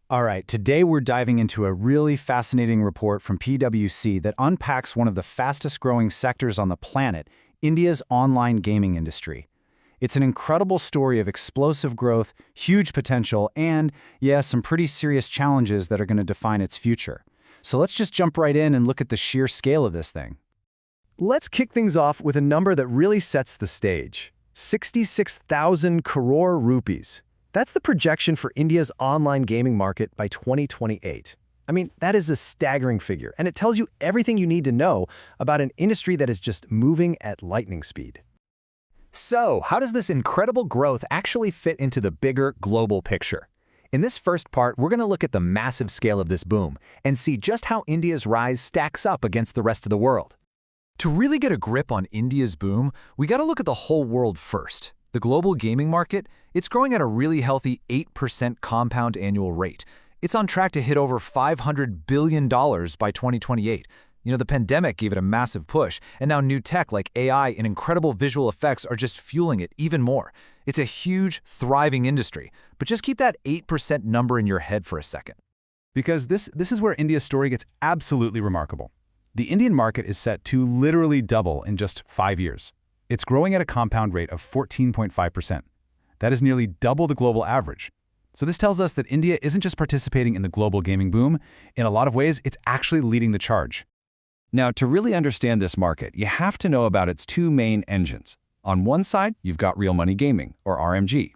All right, today we're diving into a really fascinating report from PwC that unpacks one of the fastest growing sectors on the planet, India's online gaming industry. It's an incredible story of explosive growth, huge potential, and, yeah, some pretty serious challenges that are going to define its future. So let's just jump right in and look at the sheer scale of this thing. Let's kick things off with a number that really sets the stage. 66,000 crore rupees. That's the projection for India's online gaming market by 2028. I mean, that is a staggering figure, and it tells you everything you need to know about an industry that is just moving at lightning speed. So, how does this incredible growth actually fit into the bigger global picture? In this first part, we're going to look at the massive scale of this boom and see just how India's rise stacks up against the rest of the world. To really get a grip on India's boom, we got to look at the whole world first. The global gaming market, it's growing at a really healthy 8% compound annual rate. It's on track to hit over $500 billion by 2028. The pandemic gave it a massive push, and now new tech like AI and incredible visual effects are just fueling it even more. It's a huge, thriving industry, but just keep that 8% number in your head for a second. Because this is where India's story gets absolutely remarkable. The Indian market is set to literally double in just 5 years. It's growing at a compound rate of 14.5%. That is nearly double the global average. So this tells us that India isn't just participating in the global gaming boom. In a lot of ways, it's actually leading the charge. Now, to really understand this market, you have to know about its two main engines. On one side, you've got real money gaming, or RMG.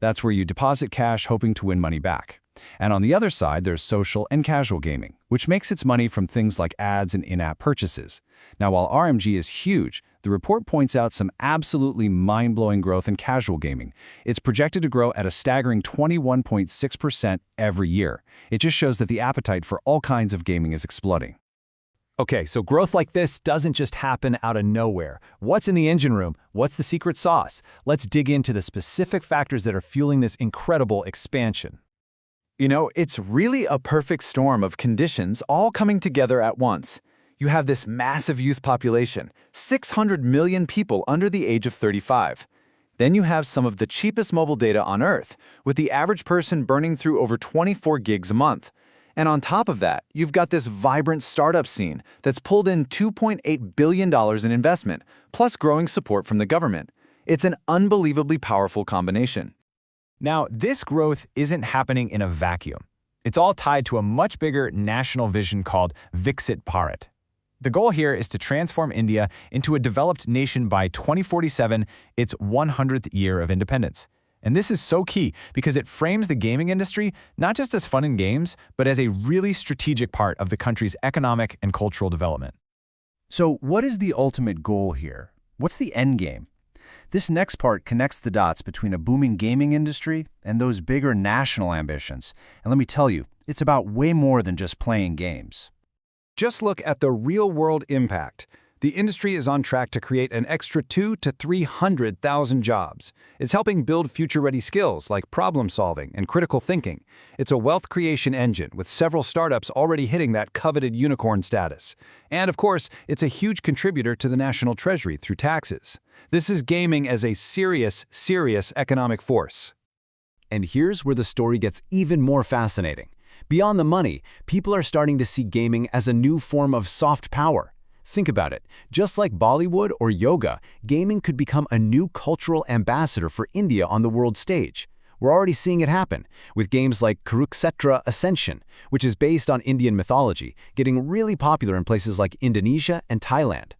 That's where you deposit cash hoping to win money back. And on the other side, there's social and casual gaming, which makes its money from things like ads and in-app purchases. Now, while RMG is huge, the report points out some absolutely mind-blowing growth in casual gaming. It's projected to grow at a staggering 21.6% every year. It just shows that the appetite for all kinds of gaming is exploding. Okay, so growth like this doesn't just happen out of nowhere. What's in the engine room? What's the secret sauce? Let's dig into the specific factors that are fueling this incredible expansion. It's really a perfect storm of conditions all coming together at once. You have this massive youth population, 600 million people under the age of 35. Then you have some of the cheapest mobile data on Earth, with the average person burning through over 24 gigs a month. And on top of that, you've got this vibrant startup scene that's pulled in $2.8 billion in investment, plus growing support from the government. It's an unbelievably powerful combination. Now, this growth isn't happening in a vacuum. It's all tied to a much bigger national vision called Viksit Bharat. The goal here is to transform India into a developed nation by 2047, its 100th year of independence. And this is so key because it frames the gaming industry not just as fun and games, but as a really strategic part of the country's economic and cultural development. So what is the ultimate goal here? What's the end game? This next part connects the dots between a booming gaming industry and those bigger national ambitions. And let me tell you, it's about way more than just playing games. Just look at the real-world impact. The industry is on track to create an extra 200,000 to 300,000 jobs. It's helping build future-ready skills like problem-solving and critical thinking. It's a wealth creation engine with several startups already hitting that coveted unicorn status. And of course, it's a huge contributor to the national treasury through taxes. This is gaming as a serious economic force. And here's where the story gets even more fascinating. Beyond the money, people are starting to see gaming as a new form of soft power. Think about it. Just like Bollywood or yoga, gaming could become a new cultural ambassador for India on the world stage. We're already seeing it happen, with games like Kurukshetra Ascension, which is based on Indian mythology, getting really popular in places like Indonesia and Thailand.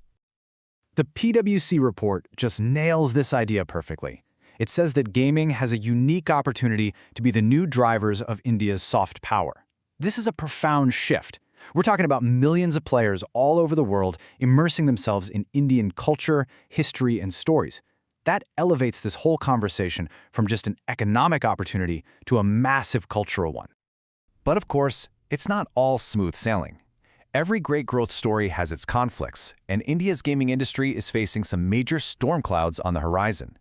The PwC report just nails this idea perfectly. It says that gaming has a unique opportunity to be the new drivers of India's soft power. This is a profound shift. We're talking about millions of players all over the world immersing themselves in Indian culture, history, and stories. That elevates this whole conversation from just an economic opportunity to a massive cultural one. But of course, it's not all smooth sailing. Every great growth story has its conflicts, and India's gaming industry is facing some major storm clouds on the horizon.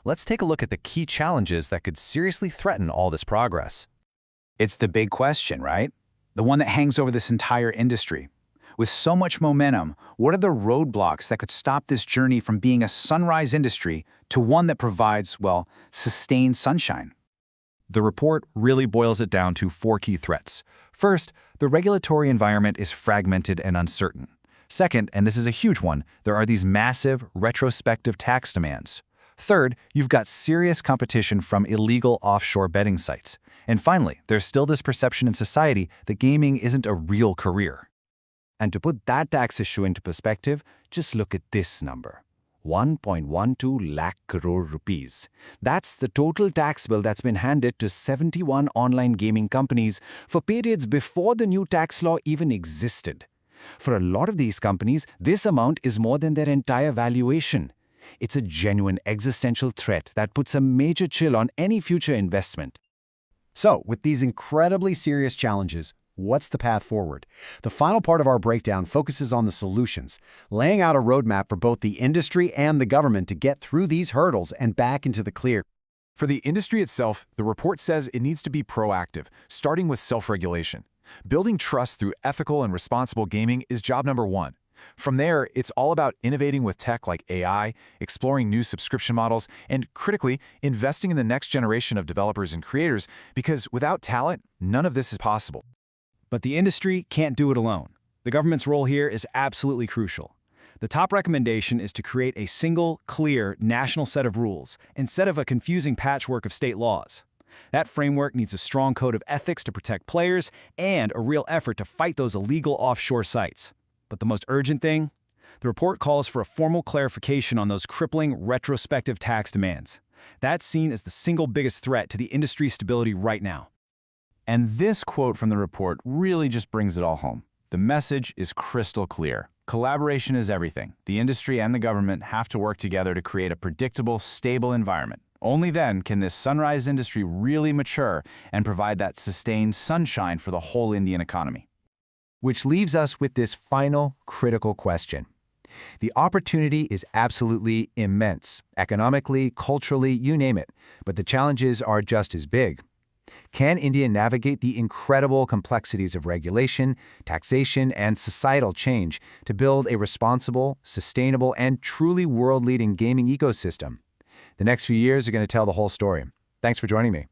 Let's take a look at the key challenges that could seriously threaten all this progress. It's the big question, right? The one that hangs over this entire industry. With so much momentum, what are the roadblocks that could stop this journey from being a sunrise industry to one that provides, well, sustained sunshine? The report really boils it down to 4 key threats. First, the regulatory environment is fragmented and uncertain. Second, and this is a huge one, there are these massive retrospective tax demands. Third, you've got serious competition from illegal offshore betting sites. And finally, there's still this perception in society that gaming isn't a real career. And to put that tax issue into perspective, just look at this number. 1.12 lakh crore rupees. That's the total tax bill that's been handed to 71 online gaming companies for periods before the new tax law even existed. For a lot of these companies, this amount is more than their entire valuation. It's a genuine existential threat that puts a major chill on any future investment. So, with these incredibly serious challenges, what's the path forward? The final part of our breakdown focuses on the solutions, laying out a roadmap for both the industry and the government to get through these hurdles and back into the clear. For the industry itself, the report says it needs to be proactive, starting with self-regulation. Building trust through ethical and responsible gaming is job number 1. From there, it's all about innovating with tech like AI, exploring new subscription models, and critically, investing in the next generation of developers and creators, because without talent, none of this is possible. But the industry can't do it alone. The government's role here is absolutely crucial. The top recommendation is to create a single, clear, national set of rules, instead of a confusing patchwork of state laws. That framework needs a strong code of ethics to protect players and a real effort to fight those illegal offshore sites. But the most urgent thing? The report calls for a formal clarification on those crippling retrospective tax demands. That's seen as the single biggest threat to the industry's stability right now. And this quote from the report really just brings it all home. The message is crystal clear. Collaboration is everything. The industry and the government have to work together to create a predictable, stable environment. Only then can this sunrise industry really mature and provide that sustained sunshine for the whole Indian economy. Which leaves us with this final critical question. The opportunity is absolutely immense, economically, culturally, you name it, but the challenges are just as big. Can India navigate the incredible complexities of regulation, taxation, and societal change to build a responsible, sustainable, and truly world-leading gaming ecosystem? The next few years are going to tell the whole story. Thanks for joining me.